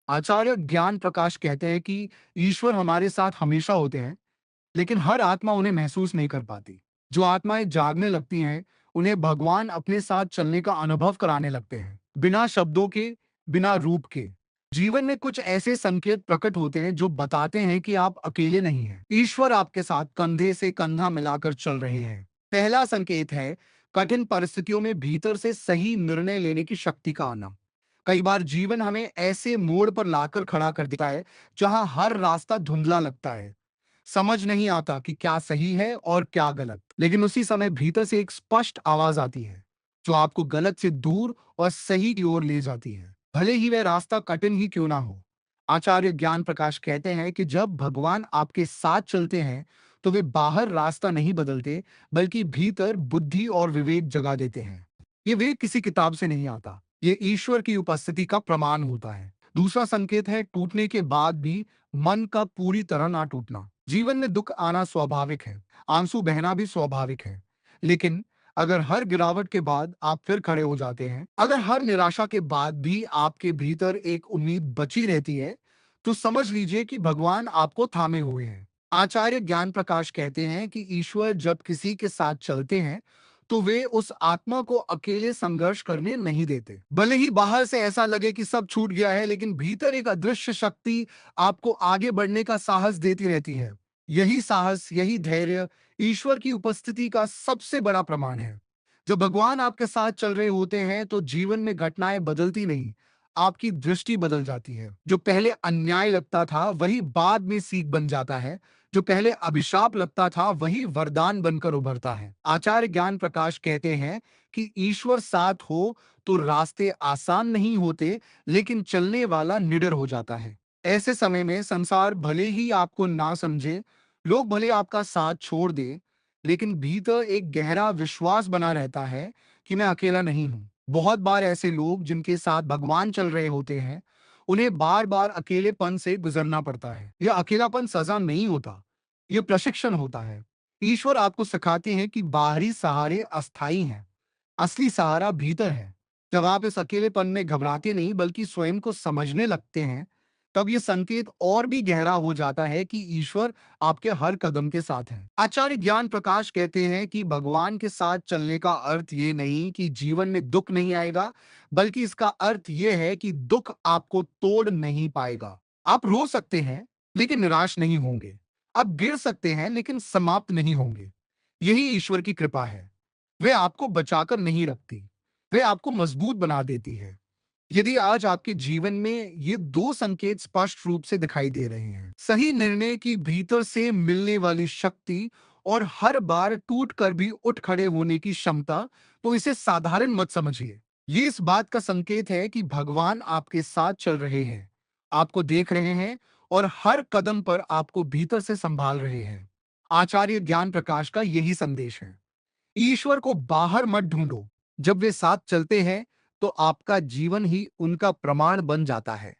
आचार्य ज्ञान प्रकाश कहते हैं कि ईश्वर हमारे साथ हमेशा होते हैं, लेकिन हर आत्मा उन्हें महसूस नहीं कर पाती। जो आत्माएं जागने लगती हैं, उन्हें भगवान अपने साथ चलने का अनुभव कराने लगते हैं, बिना शब्दों के, बिना रूप के। जीवन में कुछ ऐसे संकेत प्रकट होते हैं जो बताते हैं कि आप अकेले नहीं हैं। ईश्वर आपके साथ कंधे से कंधा मिलाकर चल रहे हैं। पहला संकेत है कठिन परिस्थितियों में भीतर से सही निर्णय लेने की शक्ति का आना। कई बार जीवन हमें ऐसे मोड़ पर लाकर खड़ा कर देता है जहां हर रास्ता धुंधला लगता है। समझ नहीं आता कि क्या सही है और क्या गलत। लेकिन उसी समय भीतर से एक स्पष्ट आवाज आती है जो आपको गलत से दूर और सही की ओर ले जाती है, भले ही वह रास्ता कठिन ही क्यों ना हो। आचार्य ज्ञान प्रकाश कहते हैं कि जब भगवान आपके साथ चलते हैं तो वे बाहर रास्ता नहीं बदलते, बल्कि भीतर बुद्धि और विवेक जगा देते हैं। ये वे किसी किताब से नहीं आता, ये ईश्वर की उपस्थिति का प्रमाण होता है। दूसरा संकेत है टूटने के बाद भी मन का पूरी तरह ना टूटना। जीवन में दुख आना स्वाभाविक है, आंसू बहना भी स्वाभाविक है। लेकिन अगर हर गिरावट के बाद आप फिर खड़े हो जाते हैं, अगर हर निराशा के बाद भी आपके भीतर एक उम्मीद बची रहती है, तो समझ लीजिए कि भगवान आपको थामे हुए हैं। आचार्य ज्ञान प्रकाश कहते हैं कि ईश्वर जब किसी के साथ चलते हैं, तो वे उस आत्मा को अकेले संघर्ष करने नहीं देते। भले ही बाहर से ऐसा लगे कि सब छूट गया है, लेकिन भीतर एक अदृश्य शक्ति आपको आगे बढ़ने का साहस देती रहती है। यही साहस, यही धैर्य ईश्वर की उपस्थिति का सबसे बड़ा प्रमाण है। जब भगवान आपके साथ चल रहे होते हैं, तो जीवन में घटनाएं बदलती नहीं, आपकी दृष्टि बदल जाती है। जो पहले अन्याय लगता था, वही बाद में सीख बन जाता है। जो पहले अभिशाप लगता था, वही वरदान बनकर उभरता है। आचार्य ज्ञान प्रकाश कहते हैं कि ईश्वर साथ हो तो रास्ते आसान नहीं होते, लेकिन चलने वाला निडर हो जाता है। ऐसे समय में संसार भले ही आपको ना समझे, लोग भले आपका साथ छोड़ दे, लेकिन भीतर एक गहरा विश्वास बना रहता है कि मैं अकेला नहीं हूं। बहुत बार ऐसे लोग जिनके साथ भगवान चल रहे होते हैं, उन्हें बार बार अकेलेपन से गुजरना पड़ता है। यह अकेलापन सजा नहीं होता, यह प्रशिक्षण होता है। ईश्वर आपको सिखाते हैं कि बाहरी सहारे अस्थायी हैं, असली सहारा भीतर है। जब आप इस अकेलेपन में घबराते नहीं बल्कि स्वयं को समझने लगते हैं, तब ये संकेत और भी गहरा हो जाता है कि ईश्वर आपके हर कदम के साथ है। आचार्य ज्ञान प्रकाश कहते हैं कि भगवान के साथ चलने का अर्थ ये नहीं कि जीवन में दुख नहीं आएगा, बल्कि इसका अर्थ ये है कि दुख आपको तोड़ नहीं पाएगा। आप रो सकते हैं, लेकिन निराश नहीं होंगे। आप गिर सकते हैं, लेकिन समाप्त नहीं होंगे। यही ईश्वर की कृपा है। वे आपको बचाकर नहीं रखती, वे आपको मजबूत बना देती है। यदि आज आपके जीवन में ये दो संकेत स्पष्ट रूप से दिखाई दे रहे हैं, सही निर्णय की भीतर से मिलने वाली शक्ति और हर बार टूट कर भी उठ खड़े होने की क्षमता, तो इसे साधारण मत समझिए। ये इस बात का संकेत है कि भगवान आपके साथ चल रहे हैं, आपको देख रहे हैं और हर कदम पर आपको भीतर से संभाल रहे हैं। आचार्य ज्ञान प्रकाश का यही संदेश है। ईश्वर को बाहर मत ढूंढो। जब वे साथ चलते हैं, तो आपका जीवन ही उनका प्रमाण बन जाता है।